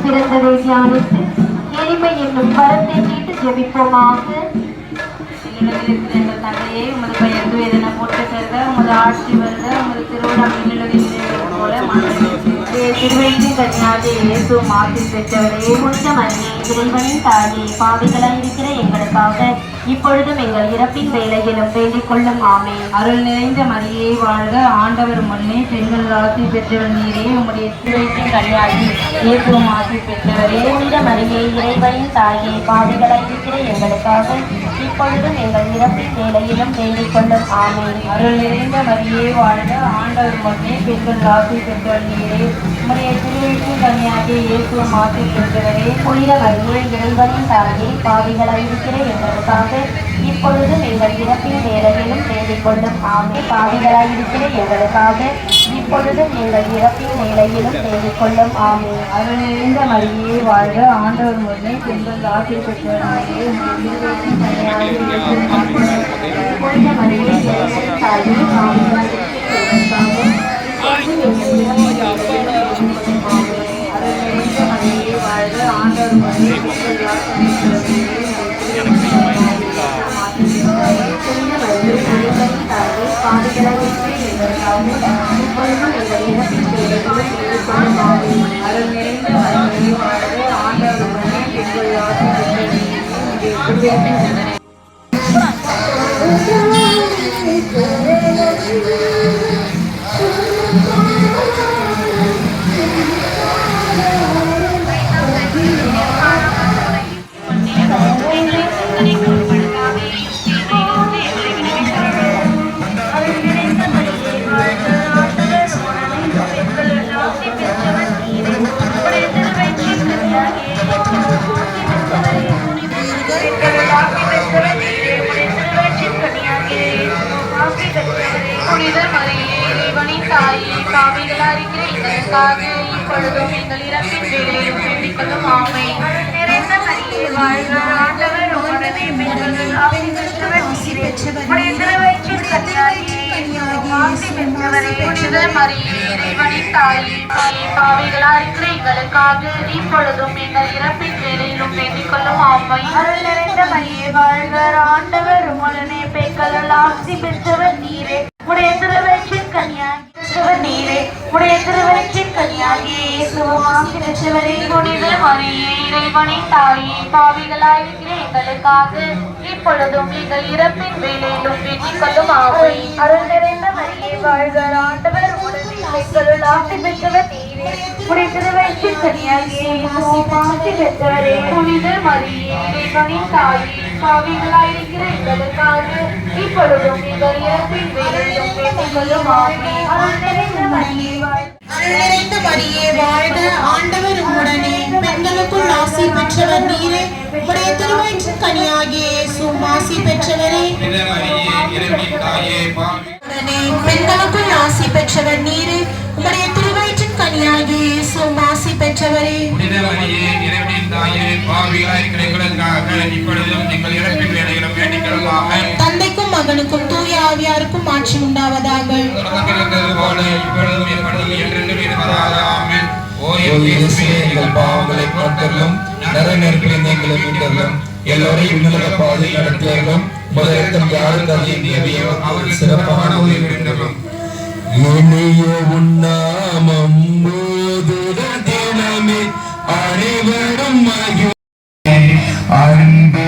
பிறந்ததை தியானித்து எளிமை என்னும் வரத்தை கேட்டு ஜெபிப்போமாக. எங்கள் தந்தையை உமது பெயர் வேதனை போட்டு தருக, உமது ஆட்சி வருக, உமது திருவிழா போல திருவயிற்றின் கன்னியாகி இயேசு மாற்றில் பெற்றவரே, புனித மரியே இறைவனின் தாயே, பாவிகளாய் இருக்கிற எங்களுக்காக இப்பொழுதும் எங்கள் இறப்பின் வேளையிலும் வேண்டிக் கொள்ளும் ஆமென். அருள் நிறைந்த மரியே வாழ்க, ஆண்டவர் முன்னே பெண்கள் ஆசி பெற்றவர் நீரே, உம்முடைய திருவயிற்றின் கன்னியாகி இயேசு மாற்றில் பெற்றவரே, புனித மரியே இறைவனின் தாயே, பாவிகளாய் இருக்கிற எங்களுக்காக இப்பொழுதும் எங்கள் இறப்பின் வேளையிலும் வேண்டிக் கொள்ளும் ஆமென். அருள் நிறைந்த மரியே வாழ்க, ஆண்டவர் முன்னே பெண்கள் ஆசி பெற்றவர் நீரே, உம்முடைய திருவயிற்றின் கன்னியாகி இயேசு மாற்றில் பெற்றவரே, புனித மரியே இறைவனின் தாயே, பாவிகளாய் இருக்கிற எங்களுக்காக இப்பொழுதும் எங்கள் இறப்பின் வேளையிலும் வேண்டிக் கொள்ளும் ஆமென். பாவிகளாய் இருக்கிற எங்களுக்காக இப்பொழுதும் எங்கள் இறப்பின் வேளையிலும் வேண்டிக் கொள்ளும் ஆமென். அருள் நிறைந்த மரியே வாழ்க, ஆண்டவர் முன்னே பெண்கள் ஆசி பெற்றவர் நீரே, உம்முடைய திருவயிற்றின் கன்னியாகி இயேசு மாற்றில் பெற்றவரே, புனித மரியே இறைவனின் தாயே, பாவிகளாய் இருக்கிற எங்களுக்காக இப்பொழுதும் எங்கள் இறப்பின் வேளையிலும் வேண்டிக் கொள்ளும் ஆமென். அருள் நிறைந்த மரியே வாழ்க, ஆண்டவர் முன்னே பெண்கள் ஆசி பெற்றவர் நீரே, பாவிகளாய் இருக்கிற எங்களுக்காக இப்பொழுதும் எங்கள் இறப்பின் வேளையிலும் வேண்டிக் கொள்ளும் ஆமென். அருள் நிறைந்த மரியே வாழ்க, ஆண்டவர் முன்னே பெண்கள் ஆசி பெற்றவர் நீரே, உம்முடைய திருவயிற்றின் கன்னியாகி புனித மரியே இறைவனின் தாயே, பாவிகளாய் இருக்கிற எங்களுக்காக இப்பொழுதும் எங்கள் இறப்பின் வேளையிலும் வேண்டிக் கொள்ளும் ஆமென். நிறைந்த மரியே வாழ்க, ஆண்டவர் உம்முடனே, பெண்கள் ஆசி பெற்றவர் நீரே, உம்முடைய திருவயிற்றின் கன்னியாகிய இயேசு ஆசி பெற்றவரே. புனித மரியே இறைவனின் தாயே, பாவிகளாய் இருக்கிற எங்களுக்காக இப்பொழுதும் எங்கள் இறப்பின் வேளையிலும் வேண்டிக் கொள்ளும் ஆமென். அருள் நிறைந்த மரியே வாழ்க, ஆண்டவர் உம்முடனே, பெண்கள் ஆசி பெற்றவர் நீரே, உடைய திருவயிற்றின் கன்னியாகிய நீரே, உடைய திருவயிற்றின் கன்னியாகிய இயேசுவும் ஆசி பெற்றவரே. புனித மரியே இறைவனின் தாயே, பாவிகளாய் இருக்கிற எங்களுக்காக இப்பொழுதும் எங்கள் இறப்பின் வேளையிலும் வேண்டிக் கொள்ளும் ஆமென். அருள் நிறைந்த மரியே வாழ்க, ஆண்டவர் உம்முடனே, பெண்கள் ஆசி பெற்றவர் நீரே, உடைய திருவயிற்றின் கன்னியாகிய இயேசுவும் ஆசி பெற்றவரே. புனித மரியே இறைவனின் தாயே, பாவிகளாய் இருக்கிற எங்களுக்காக இப்பொழுதும் எங்கள் இறப்பின் வேளையிலும் வேண்டிக் கொள்ளும் ஆமென். அருள் நிறைந்த மரியே வாழ்க, ஆண்டவர் உம்முடனே, பெண்களுக்குள் ஆசி பெற்றவர் நீரே, உடைய திருவயிற்றின் கனியாகிய இயேசுவும் ஆசி பெற்றவரே. பெண்களுக்குள் ஆசி பெற்றவர் நீரே, உடைய திருவயிற்றின் கனியாகிய இயேசுவும் ஆசி பெற்றவரே. தந்தைக்கும் மகனுக்கும் தூய ஆவியாருக்கும் ஆட்சி உண்டாவதாக. பாவங்களை பொறுத்தலும் நரநெருப்பில் எங்களை மீட்டலும் எல்லோரையும் பாதை நடத்தியர்களும் முதலிடம் யாரும் அவர் சிறப்பான உதவியும் இனிய உண்ணாமம் தினமே அனைவரும் அன்பு